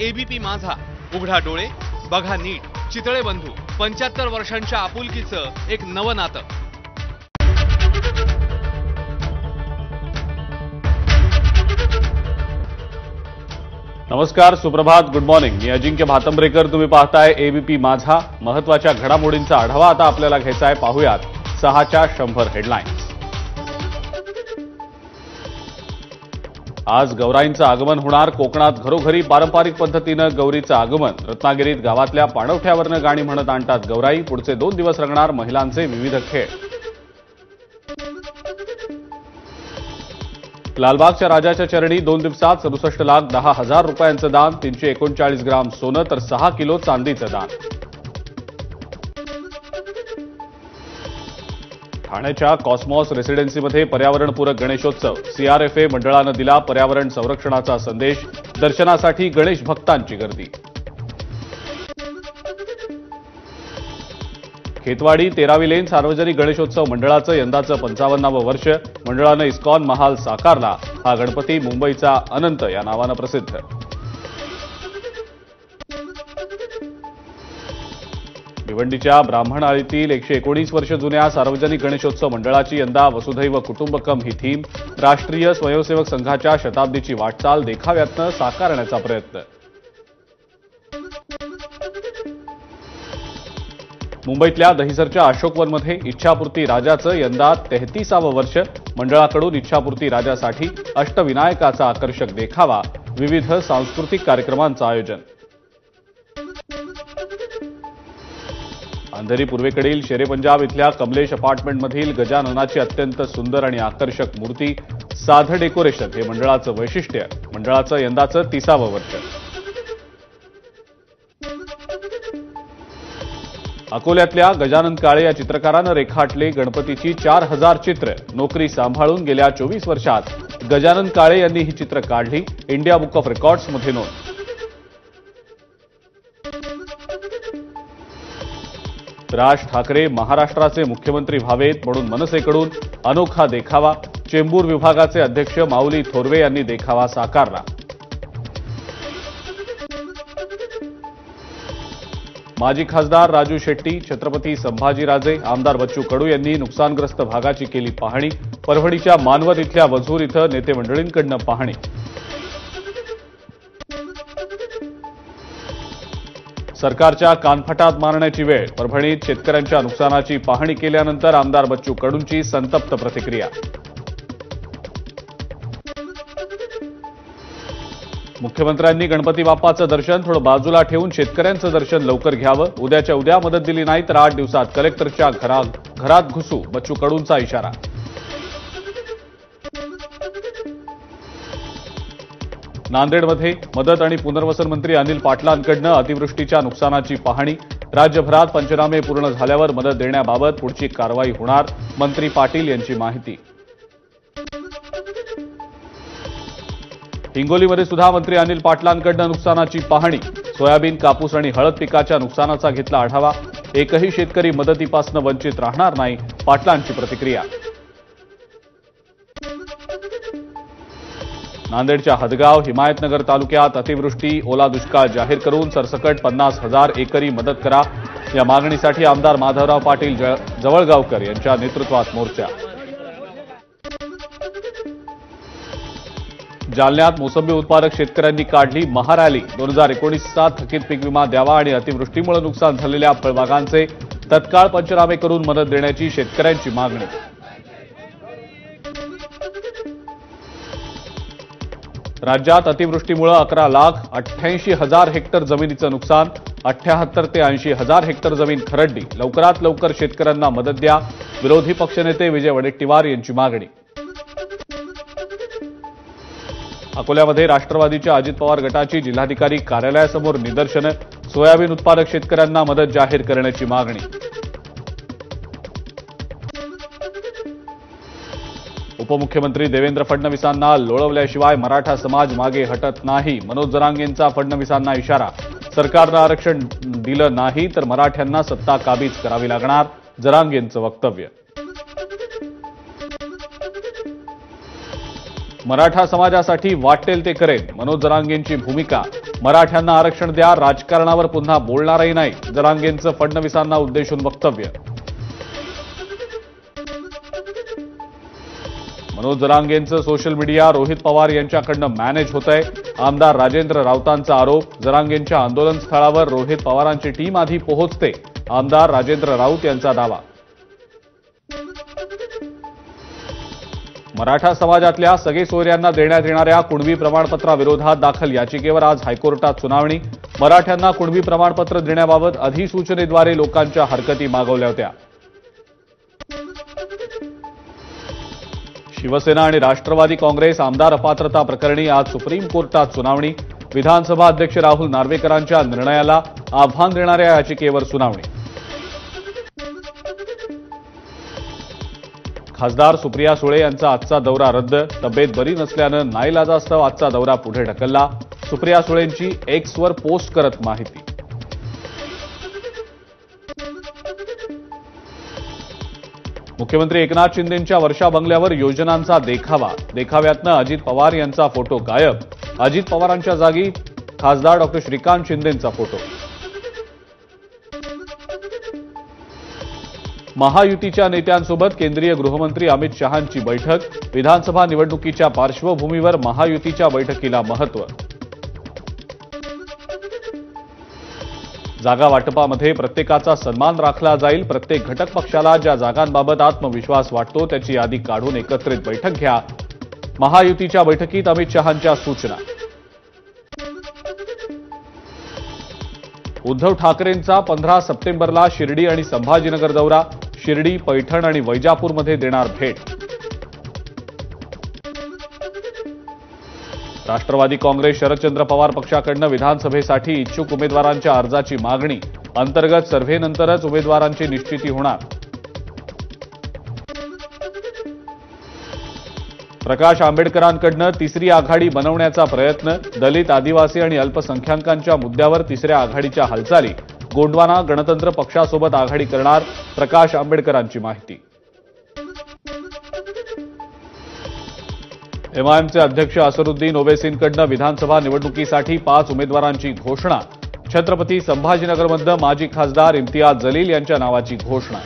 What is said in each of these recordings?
ABP माझा, उघडा डोळे बघा नीट. चितळे बंधू 75 वर्षांच्या आपुलकीचं एक नवं नातं. नमस्कार, सुप्रभात, गुड मॉर्निंग. मी अजिंक्य भातंब्रेकर. तुम्ही पाहताय एबीपी माझा. महत्त्वाच्या घडामोडींचा आढावा आता आपल्याला घ्यायचा आहे. पाहूयात 6च्या 100 हेडलाईन्स. आज गौराईंचं आगमन होणार. कोकणात घरोघरी पारंपरिक पद्धतीनं गौरीचं आगमन. रत्नागिरीत गावातल्या पाणवठ्यावरनं गाणी म्हणत आणतात गौराई. पुढचे 2 दिवस रंगणार महिलांचे विविध खेळ. लालबागच्या राजाच्या चरणी 2 दिवसात 67,10,000 रुपयांचं दान. 339 ग्राम सोनं तर 6 किलो चांदीचं दान. ठाण्याच्या कॉस्मॉस रेसिडेन्सीमध्ये पर्यावरणपूरक गणेशोत्सव. सीआरएफए मंडळानं दिला पर्यावरण संरक्षणाचा संदेश. दर्शनासाठी गणेश भक्तांची गर्दी. खेतवाडी 13वी लेन सार्वजनिक गणेशोत्सव मंडळाचं यंदाचं 55वं वर्ष. मंडळानं इस्कॉन महाल साकारला. हा गणपती मुंबईचा अनंत या नावानं प्रसिद्ध. भिवंडीच्या ब्राह्मणआळीतील 119 वर्ष जुन्या सार्वजनिक गणेशोत्सव मंडळाची यंदा वसुधैव कुटुंबकम ही थीम. राष्ट्रीय स्वयंसेवक संघाच्या शताब्दीची वाटचाल देखाव्यातनं साकारण्याचा प्रयत्न. मुंबईतल्या दहिसरच्या अशोकवनमध्ये इच्छापूर्ती राजाचं यंदा 33वं वर्ष. मंडळाकडून इच्छापूर्ती राजासाठी अष्टविनायकाचा आकर्षक देखावा. विविध सांस्कृतिक कार्यक्रमांचं आयोजन. अंधेरी पूर्वेकडील शेरेपंजाब इथल्या कमलेश अपार्टमेंटमधील गजाननाची अत्यंत सुंदर आणि आकर्षक मूर्ती. साधं डेकोरेशन हे मंडळाचं वैशिष्ट्य. मंडळाचं यंदाचं 30वं वर्ष. अकोल्यातल्या गजानन काळे या चित्रकारानं रेखाटले गणपतीची 4000 चित्र. नोकरी सांभाळून गेल्या 24 वर्षात गजानन काळे यांनी ही चित्र काढली. इंडिया बुक ऑफ रेकॉर्ड्समध्ये नोंद. राज ठाकरे महाराष्ट्राचे मुख्यमंत्री व्हावेत म्हणून मनसेकडून अनोखा देखावा. चेंबूर विभागाचे अध्यक्ष माऊली थोरवे यांनी देखावा साकारला. माजी खासदार राजू शेट्टी, छत्रपती संभाजीराजे, आमदार बच्चू कडू यांनी नुकसानग्रस्त भागाची केली पाहणी. परभणीच्या मानवत इथल्या वझूर इथं नेते मंडळींकडून पाहणी. सरकारच्या कानफटात मारण्याची वेळ. परभणीत शेतकऱ्यांच्या नुकसानाची पाहणी केल्यानंतर आमदार बच्चू कडूंची संतप्त प्रतिक्रिया. मुख्यमंत्र्यांनी गणपती बाप्पाचं दर्शन थोडं बाजूला ठेवून शेतकऱ्यांचं दर्शन लवकर घ्यावं. उद्याच्या उद्या मदत दिली नाही तर 8 दिवसात कलेक्टरच्या घरात घुसू. बच्चू कडूंचा इशारा. नांदेडमध्ये मदत आणि पुनर्वसन मंत्री अनिल पाटलांकडून अतिवृष्टीच्या नुकसानाची पाहणी. राज्यभरात पंचनामे पूर्ण झाल्यावर मदत देण्याबाबत पुढची कारवाई होणार. मंत्री पाटील यांची माहिती. हिंगोलीमध्ये सुद्धा मंत्री अनिल पाटलांकडून नुकसानाची पाहणी. सोयाबीन, कापूस आणि हळद पिकाच्या नुकसानाचा घेतला आढावा. एकही शेतकरी मदतीपासून वंचित राहणार नाही. पाटलांची प्रतिक्रिया. नांदेडच्या हदगाव, हिमायतनगर तालुक्यात अतिवृष्टी, ओला दुष्काळ जाहीर करून सरसकट 50,000 एकरी मदत करा. या मागणीसाठी आमदार माधवराव पाटील जवळगावकर यांच्या नेतृत्वात मोर्चा. जालन्यात मोसंबी उत्पादक शेतकऱ्यांनी काढली महारॅली. 2019चा थकीत पीक विमा द्यावा आणि अतिवृष्टीमुळे नुकसान झालेल्या फळबागांचे तत्काळ पंचनामे करून मदत देण्याची शेतकऱ्यांची मागणी. राज्यात अतिवृष्टीमुळे 11,88,000 हेक्टर जमिनीचं नुकसान. 78 ते 80,000 हेक्टर जमीन खरडली. लवकरात लवकर शेतकऱ्यांना मदत द्या. विरोधी पक्षनेते विजय वडेट्टीवार यांची मागणी. अकोल्यामध्ये राष्ट्रवादीच्या अजित पवार गटाची जिल्हाधिकारी कार्यालयासमोर निदर्शनं. सोयाबीन उत्पादक शेतकऱ्यांना मदत जाहीर करण्याची मागणी. उपमुख्यमंत्री देवेंद्र फडणवीसांना लोळवल्याशिवाय मराठा समाज मागे हटत नाही. मनोज जरांगेंचा फडणवीसांना इशारा. सरकारनं आरक्षण दिलं नाही तर मराठ्यांना सत्ता काबीज करावी लागणार. जरांगेंचं वक्तव्य. मराठा समाजासाठी वाटेल ते करेन, मनोज जरांगेंची भूमिका. मराठ्यांना आरक्षण द्या, राजकारणावर पुन्हा बोलणारही नाही, जरांगेंचं फडणवीसांना उद्देशून वक्तव्य. मनोज जरांगेंचं सोशल मीडिया रोहित पवार यांच्याकडनं मॅनेज होतंय. आमदार राजेंद्र राऊतांचा आरोप. जरांगेंच्या आंदोलन स्थळावर रोहित पवारांची टीम आधी पोहोचते, आमदार राजेंद्र राऊत यांचा दावा. मराठा समाजातल्या सगळे सोयऱ्यांना देण्यात येणाऱ्या कुणबी प्रमाणपत्राविरोधात दाखल याचिकेवर आज हायकोर्टात सुनावणी. मराठ्यांना कुणबी प्रमाणपत्र देण्याबाबत अधिसूचनेद्वारे लोकांच्या हरकती मागवल्या होत्या. शिवसेना आणि राष्ट्रवादी काँग्रेस आमदार अपात्रता प्रकरणी आज सुप्रीम कोर्टात सुनावणी. विधानसभा अध्यक्ष राहुल नार्वेकरांच्या निर्णयाला आव्हान देणाऱ्या याचिकेवर सुनावणी. खासदार सुप्रिया सुळे यांचा आजचा दौरा रद्द. तब्येत बरी नसल्यानं नाईलाजास्तव आजचा दौरा पुढे ढकलला. सुप्रिया सुळेंची एक्सवर पोस्ट करत माहिती. मुख्यमंत्री एकनाथ शिंदेंच्या वर्षा बंगल्यावर योजनांचा देखावा. देखाव्यातनं अजित पवार यांचा फोटो गायब. अजित पवारांच्या जागी खासदार डॉ. श्रीकांत शिंदेंचा फोटो. महायुतीच्या नेत्यांसोबत केंद्रीय गृहमंत्री अमित शहांची बैठक. विधानसभा निवडणुकीच्या पार्श्वभूमीवर महायुतीच्या बैठकीला महत्त्व. जागा वाटपामध्ये प्रत्येकाचा सन्मान राखला जाईल. प्रत्येक घटक पक्षाला ज्या जागांबाबत आत्मविश्वास वाटतो त्याची यादी काढून एकत्रित बैठक घ्या. महायुतीच्या बैठकीत अमित शहांच्या सूचना. उद्धव ठाकरेंचा 15 सप्टेंबरला शिर्डी आणि संभाजीनगर दौरा. शिर्डी, पैठण आणि वैजापूरमध्ये देणार भेट. राष्ट्रवादी काँग्रेस शरदचंद्र पवार पक्षाकडनं विधानसभेसाठी इच्छुक उमेदवारांच्या अर्जाची मागणी. अंतर्गत सर्व्हेनंतरच उमेदवारांची निश्चिती होणार. प्रकाश आंबेडकरांकडनं तिसरी आघाडी बनवण्याचा प्रयत्न. दलित, आदिवासी आणि अल्पसंख्याकांच्या मुद्द्यावर तिसऱ्या आघाडीच्या हालचाली. गोंडवाना गणतंत्र पक्षासोबत आघाडी करणार. प्रकाश आंबेडकरांची माहिती. एमआयएमचे अध्यक्ष असदुद्दीन ओवैसींकडनं विधानसभा निवडणुकीसाठी 5 उमेदवारांची घोषणा. छत्रपती संभाजीनगरमधनं माजी खासदार इम्तियाज जलील यांच्या नावाची घोषणा.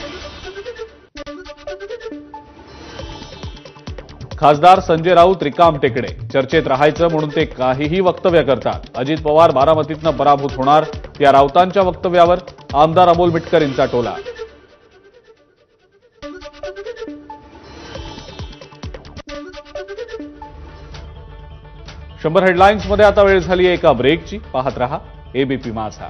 खासदार संजय राऊत रिकाम टेकडे. चर्चेत राहायचं म्हणून ते काहीही वक्तव्य करतात. अजित पवार बारामतीतनं पराभूत होणार. या राऊतांच्या वक्तव्यावर आमदार अमोल मिटकरींचा टोला. 100 हेडलाईन्समध्ये आता वेळ झाली एका ब्रेकची. पाहत रहा एबीपी माझा.